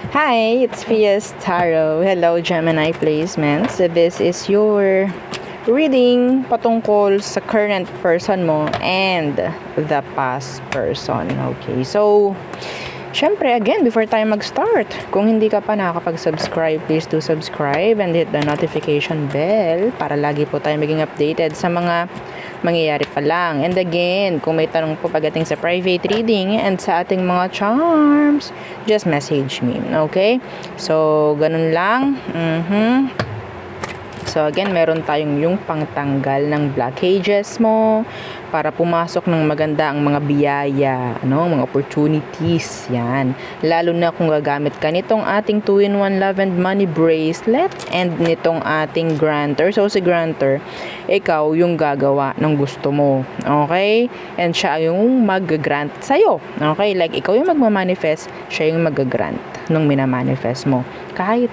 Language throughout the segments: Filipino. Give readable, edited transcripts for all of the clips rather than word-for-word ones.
Hi, it's Fias Tarot. Hello, Gemini placements. This is your reading patungkol sa current person mo and the past person. Okay, so syempre, again, before tayo mag-start, kung hindi ka pa nakakapag-subscribe, please do subscribe and hit the notification bell para lagi po tayo maging updated sa mga mangyayari pa lang. And again, kung may tanong po pagdating sa private reading and sa ating mga charms, just message me. Okay? So, ganun lang. So, again, meron tayong yung pangtanggal ng blockages mo para pumasok ng maganda ang mga biyaya, mga opportunities. Yan. Lalo na kung gagamit ka nitong ating 2-in-1 Love and Money Bracelet and nitong ating grantor. So, si grantor, ikaw yung gagawa ng gusto mo. Okay? And siya yung mag-grant sa'yo. Okay? Like, ikaw yung magmamanifest, siya yung mag-grant nung minamanifest mo. Kahit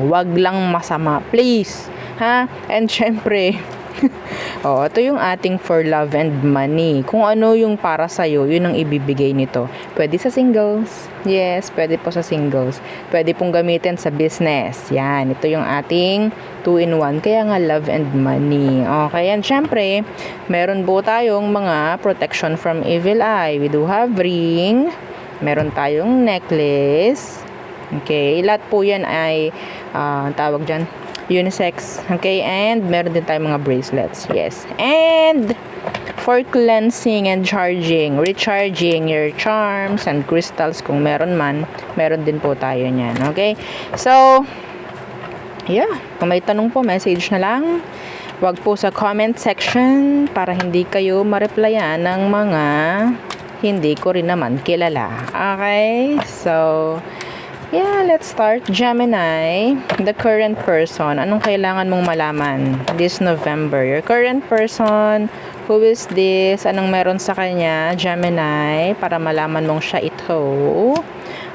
wag lang masama. Please! Ha? And syempre, ito yung ating for love and money. Kung ano yung para sa'yo, yun ang ibibigay nito. Pwede sa singles. Yes, pwede po sa singles. Pwede pong gamitin sa business. Yan, ito yung ating 2-in-1. Kaya nga love and money. Okay, and syempre, meron po tayong mga protection from evil eye. We do have ring. Meron tayong necklace. Okay, lahat po yan ay tawag dyan, unisex. Okay, and meron din tayong mga bracelets. Yes, and for cleansing and charging, recharging your charms and crystals kung meron man, meron din po tayo niyan. Okay, so yeah, kung may tanong po, message na lang. Wag po sa comment section para hindi kayo ma-replyan ng mga hindi ko rin naman kilala. Okay, so yeah, let's start. Gemini, the current person. Anong kailangan mong malaman this November? Your current person, who is this? Anong meron sa kanya, Gemini, para malaman mong siya ito?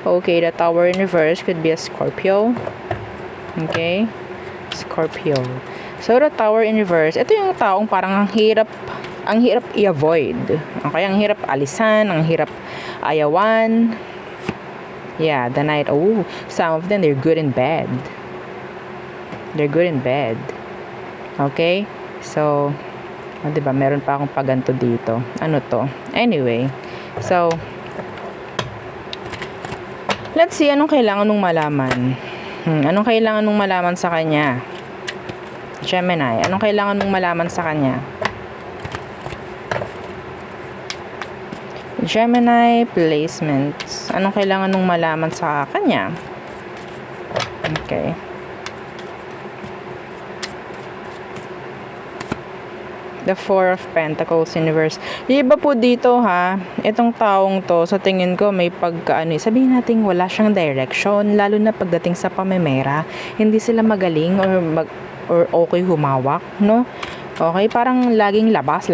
Okay, the Tower in reverse could be a Scorpio. Okay, Scorpio. So, the Tower in reverse, ito yung taong parang ang hirap i-avoid. Okay, ang hirap alisan, ang hirap ayawan. Yeah, the Knight. Oh, some of them, they're good in bed. They're good in bed. Okay? So, diba, meron pa akong paganto dito. Ano to? Anyway, so, let's see, anong kailangan mong malaman? Anong kailangan mong malaman sa kanya? Gemini, anong kailangan mong malaman sa kanya? Gemini placements. Anong kailangan mong malaman sa kanya? Okay. The Four of Pentacles Universe. Iba po dito ha. Itong taong to, sa tingin ko may sabihin natin wala siyang direction, lalo na pagdating sa pamemera. Hindi sila magaling or okay humawak, no? Okay, parang laging labas,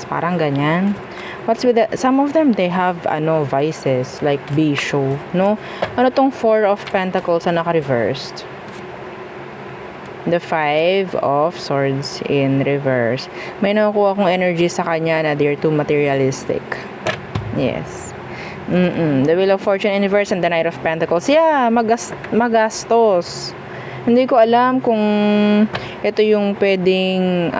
parang ganyan. What's with that? Some of them, they have vices like bisyo, no? Ano tong Four of Pentacles na naka-reversed? The Five of Swords in reverse. May nakukuha akong energy sa kanya na they're too materialistic. Yes. The Wheel of Fortune in reverse and the Knight of Pentacles. Yeah, magastos. Hindi ko alam kung ito yung pwedeng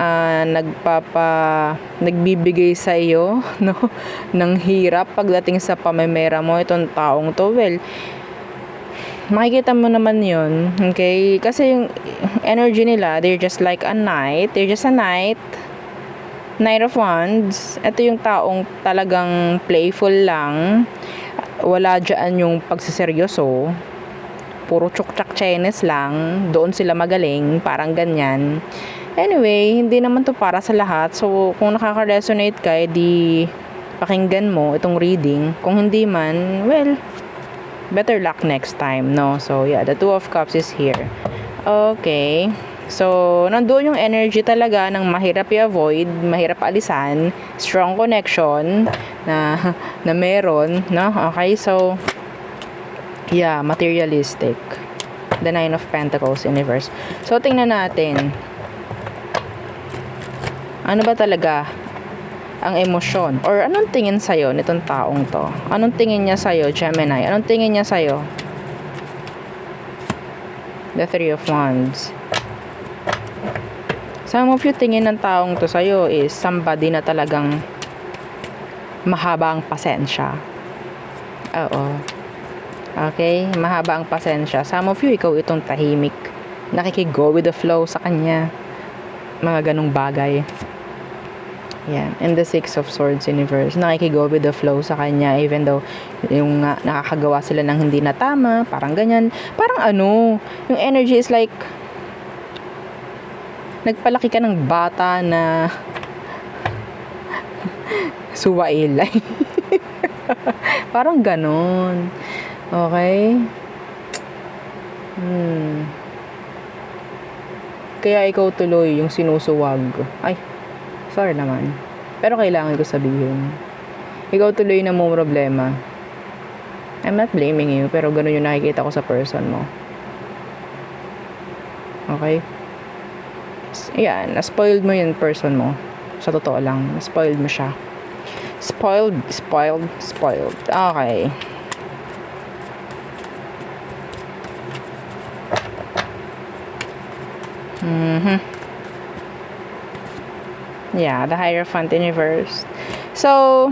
nagbibigay sa iyo, no, ng hirap pagdating sa pamemera mo, itong taong to. Well, makikita mo naman yun, okay? Kasi yung energy nila, they're just like a knight. They're just a knight. Knight of Wands. Ito yung taong talagang playful lang. Wala dyan yung pagsiseryoso. Puro chuk-chak Chinese lang, doon sila magaling, parang ganyan. Anyway, hindi naman to para sa lahat. So, kung nakaka-resonate ka, edi pakinggan mo itong reading. Kung hindi man, well, better luck next time, no? So, yeah, the Two of Cups is here. Okay. So, nandoon yung energy talaga ng mahirap i-avoid, mahirap alisan, strong connection na meron, no? Okay, so yeah, materialistic. The Nine of Pentacles in reverse. So, tingnan natin. Ano ba talaga ang emosyon? Or anong tingin sa'yo nitong taong to? Anong tingin niya sa'yo, Gemini? Anong tingin niya sa'yo? The Three of Wands. Some of you, tingin ng taong to sa'yo is somebody na talagang mahaba ang pasensya. Oo. Okay? Mahaba ang pasensya. Some of you, ikaw itong tahimik. Nakikigo with the flow sa kanya. Mga ganong bagay. Yan. And the Six of Swords universe. Nakikigo with the flow sa kanya even though yung nakakagawa sila ng hindi na tama. Parang ganyan. Parang yung energy is like nagpalaki ka ng bata na suwailay. Parang ganon. Okay? Kaya ikaw tuloy yung sinusuwag. Ay, sorry naman. Pero kailangan ko sabihin. Ikaw tuloy na mo problema. I'm not blaming you, pero ganun yung nakikita ko sa person mo. Okay? Yan, na-spoiled mo yung person mo. Sa totoo lang, na-spoiled mo siya. Spoiled. Okay. Yeah, the Hierophant universe. So,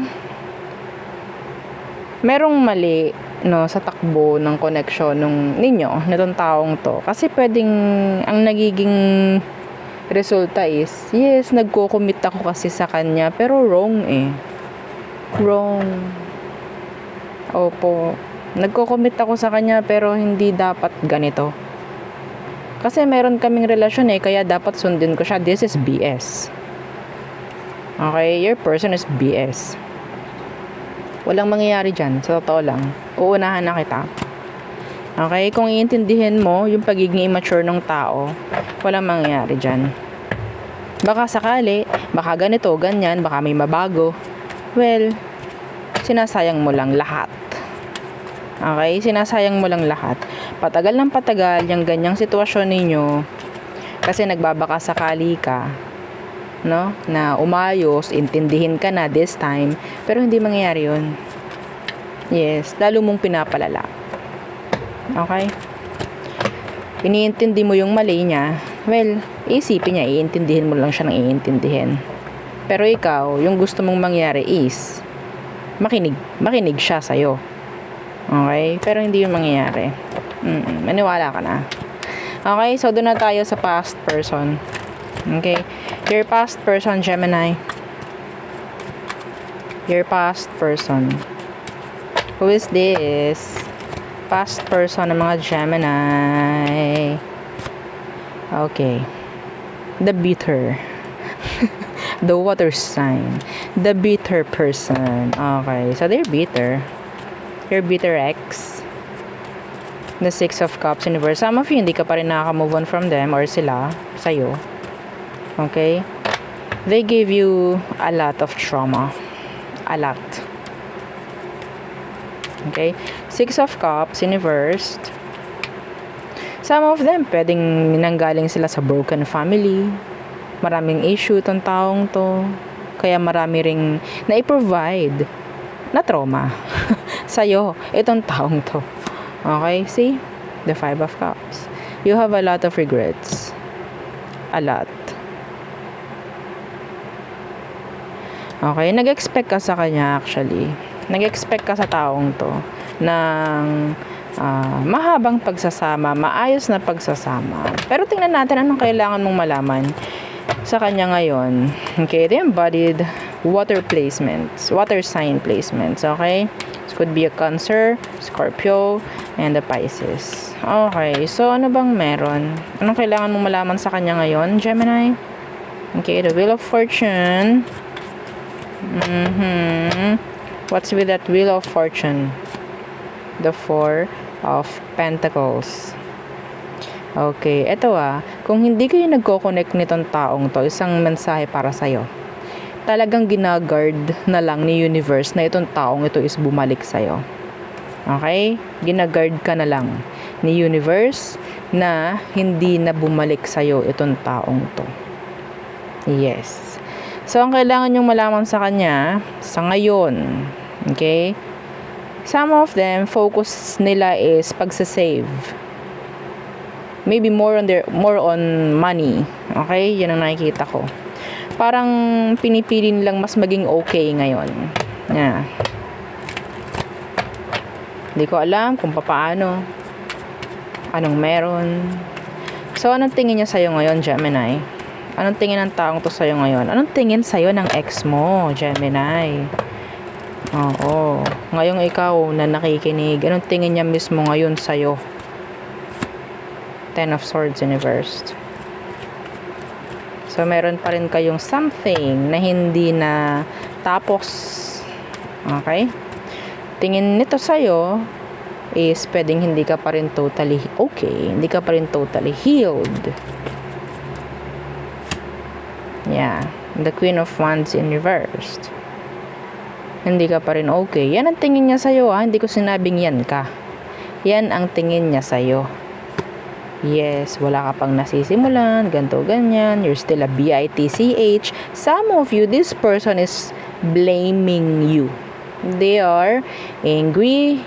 merong mali sa takbo ng connection ninyo, nitong taong to. Kasi pwedeng ang nagiging resulta is, yes, nagko-commit ako kasi sa kanya, pero wrong Wrong. Opo. Nagko-commit ako sa kanya, pero hindi dapat ganito. Kasi meron kaming relasyon kaya dapat sundin ko siya. This is BS. Okay? Your person is BS. Walang mangyayari dyan. Sa totoo lang. Uunahan na kita. Okay? Kung iintindihin mo yung pagiging immature ng tao, walang mangyayari dyan. Baka sakali, baka ganito, ganyan, baka may mabago. Well, sinasayang mo lang lahat. Okay? Sinasayang mo lang lahat. Patagal ng patagal, yung ganyang sitwasyon ninyo, kasi nagbabaka sakali ka, na umayos, intindihin ka na this time, pero hindi mangyayari yun. Yes, lalo mong pinapalala. Okay? Iniintindi mo yung mali niya, well, isipin niya, iintindihin mo lang siya ng iintindihin. Pero ikaw, yung gusto mong mangyari is, makinig siya sa'yo. Okay? Pero hindi yung mangyayari. Maniwala ka na. Okay? So, doon na tayo sa past person. Okay? Your past person, Gemini. Your past person. Who is this? Past person ng mga Gemini. Okay. The bitter. The water sign. The bitter person. Okay. So, they're bitter. Your bitter ex. The Six of Cups universe. Some of you, hindi ka pa rin nakaka-move on from them or sila sa'yo. Okay? They gave you a lot of trauma. A lot. Okay? Six of Cups universe. Some of them, pwedeng nanggaling sila sa broken family. Maraming issue itong taong to. Kaya marami ring na-provide na trauma sa'yo, itong taong to. Okay, see? The Five of Cups. You have a lot of regrets. A lot. Okay, nag-expect ka sa kanya actually. Nag-expect ka sa taong to ng mahabang pagsasama, maayos na pagsasama. Pero tingnan natin anong kailangan mong malaman sa kanya ngayon. Okay, the embodied water placements, water sign placements, okay? This could be a Cancer, Scorpio, and a Pisces. Okay, so ano bang meron? Anong kailangan mong malaman sa kanya ngayon, Gemini? Okay, the Wheel of Fortune. What's with that Wheel of Fortune? The Four of Pentacles. Okay, eto kung hindi kayo nagko-connect nitong taong to, isang mensahe para sa'yo. Talagang ginagard na lang ni universe na itong taong ito is bumalik sa'yo. Okay? Ginagard ka na lang ni universe na hindi na bumalik sa'yo itong taong to. Yes. So, ang kailangan nyong malaman sa kanya, sa ngayon, okay? Some of them, focus nila is pagsasave. maybe more on money. Okay? Yan ang nakikita ko. Parang pinipili nilang mas maging okay ngayon. Yeah. Hindi ko alam kung paano. Anong meron. So, anong tingin niya sa'yo ngayon, Gemini? Anong tingin ng taong to sa'yo ngayon? Anong tingin sa'yo ng ex mo, Gemini? Oo. Ngayong ikaw na nakikinig, anong tingin niya mismo ngayon sa'yo? Ten of Swords in reversed. So, meron pa rin kayong something na hindi na tapos. Okay? Tingin nito sa'yo is pwedeng hindi ka pa rin totally okay. Hindi ka pa rin totally healed. Yeah. The Queen of Wands in reversed. Hindi ka pa rin okay. Yan ang tingin niya sa'yo, ha? Hindi ko sinabing yan ka. Yan ang tingin niya sa'yo. Yes, wala ka pang nasisimulan, ganto, ganyan. You're still a bitch. Some of you, this person is blaming you. They are angry,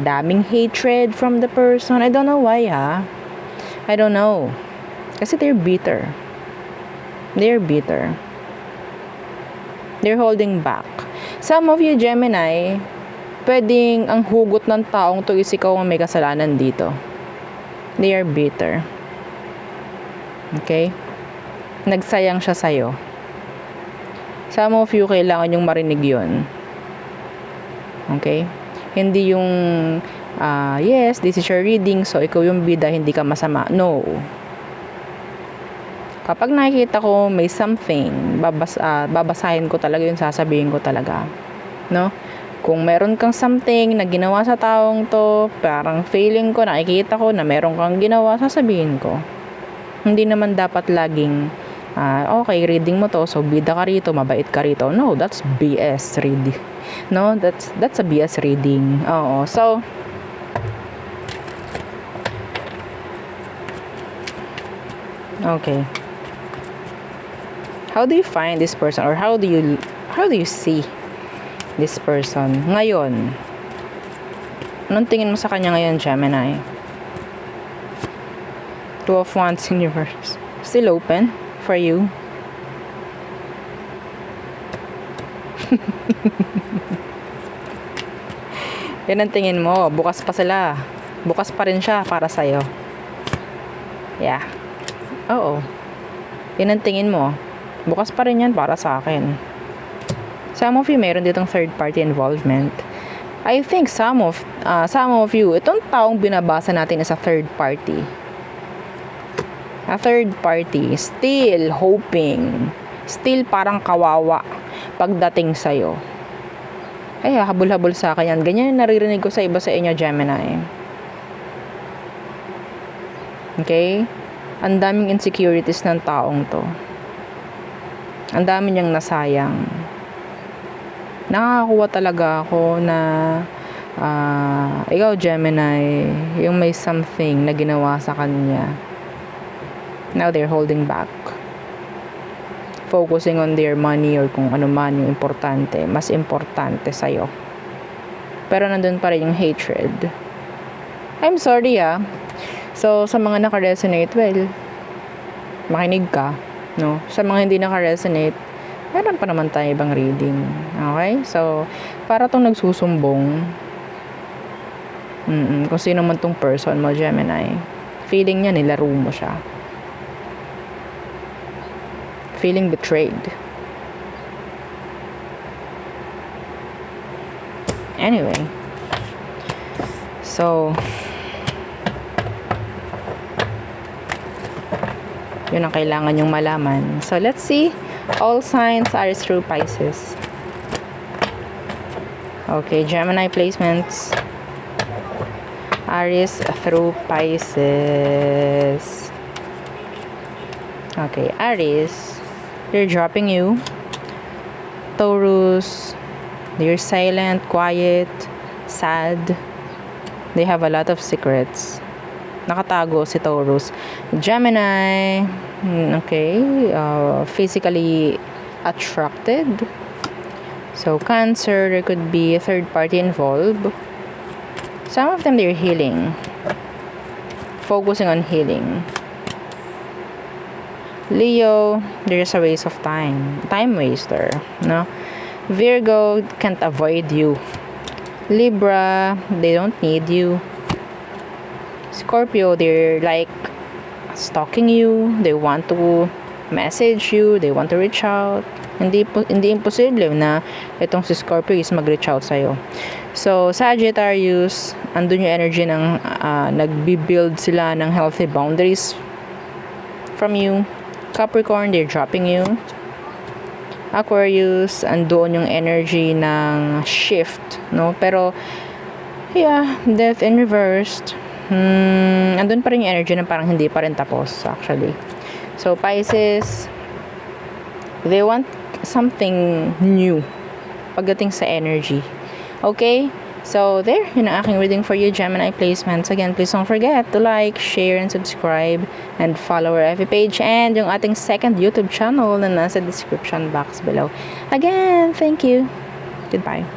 daming hatred from the person. I don't know why, ha? I don't know. Kasi they're bitter. They're bitter. They're holding back. Some of you, Gemini, pwedeng ang hugot ng taong to is ikaw ang may kasalanan dito. They are bitter. Okay? Nagsayang siya sa'yo. Some of you, kailangan yung marinig yun. Okay? Hindi yung, yes, this is your reading, so ikaw yung bida, hindi ka masama. No. Kapag nakikita ko may something, babasahin ko talaga yung sasabihin ko talaga. No? Kung meron kang something na ginawa sa taong to, parang feeling ko, nakikita ko na meron kang ginawa, sasabihin ko. Hindi naman dapat laging, okay, reading mo to, so bida ka rito, mabait ka rito. No, that's BS reading. No, that's a BS reading. Oo, so, okay. How do you find this person, or how do you see this person ngayon? Anong tingin mo sa kanya ngayon, Gemini? Two of Wands in reverse. Still open for you. Yan ang tingin mo. Bukas pa sila. Bukas pa rin siya para sa'yo. Yeah. Oo. Yan ang tingin mo. Bukas pa rin yan para sa akin. Some of you, meron ditong third party involvement. I think some of you, itong taong binabasa natin is a third party. A third party, still hoping, still parang kawawa pagdating sa'yo. Ay, habol-habol sa akin yan. Ganyan yung naririnig ko sa iba sa inyo, Gemini. Okay? Ang daming insecurities ng taong to. Ang dami niyang nasayang. Nakakakuha talaga ako na ikaw, Gemini, yung may something na ginawa sa kanya. Now they're holding back. Focusing on their money or kung ano man yung importante. Mas importante sa'yo. Pero nandun pa rin yung hatred. I'm sorry, So, sa mga naka-resonate, well, makinig ka. No? Sa mga hindi naka-resonate, meron pa naman tayo ibang reading. Okay? So, para tong nagsusumbong, kung sino man tong person mo, Gemini, feeling niya, nilaro mo siya. Feeling betrayed. Anyway. So, yun ang kailangan yung malaman. So, let's see. All signs are through Pisces. Okay, Gemini placements. Aries through Pisces. Okay, Aries, they're dropping you. Taurus, they're silent, quiet, sad. They have a lot of secrets. Nakatago si Taurus. Gemini, okay, physically attracted. So, Cancer, there could be a third party involved. Some of them, they're healing. focusing on healing. Leo, there's a waste of time. Time waster, no? Virgo can't avoid you. Libra, they don't need you. Scorpio, they're like stalking you. They want to message you. They want to reach out. Hindi imposible na itong si Scorpio is mag-reach out sa'yo. So, Sagittarius, andun yung energy ng nagbi-build sila ng healthy boundaries from you. Capricorn, they're dropping you. Aquarius, andoon yung energy ng shift, no? Pero, yeah, death in reversed. Andun pa rin yung energy na parang hindi pa rin tapos, actually. So, Pisces, they want something new pagdating sa energy. Okay? So, there, yun ang aking reading for you, Gemini placements. Again, please don't forget to like, share, and subscribe, and follow our FB page, and yung ating second YouTube channel na nasa description box below. Again, thank you. Goodbye.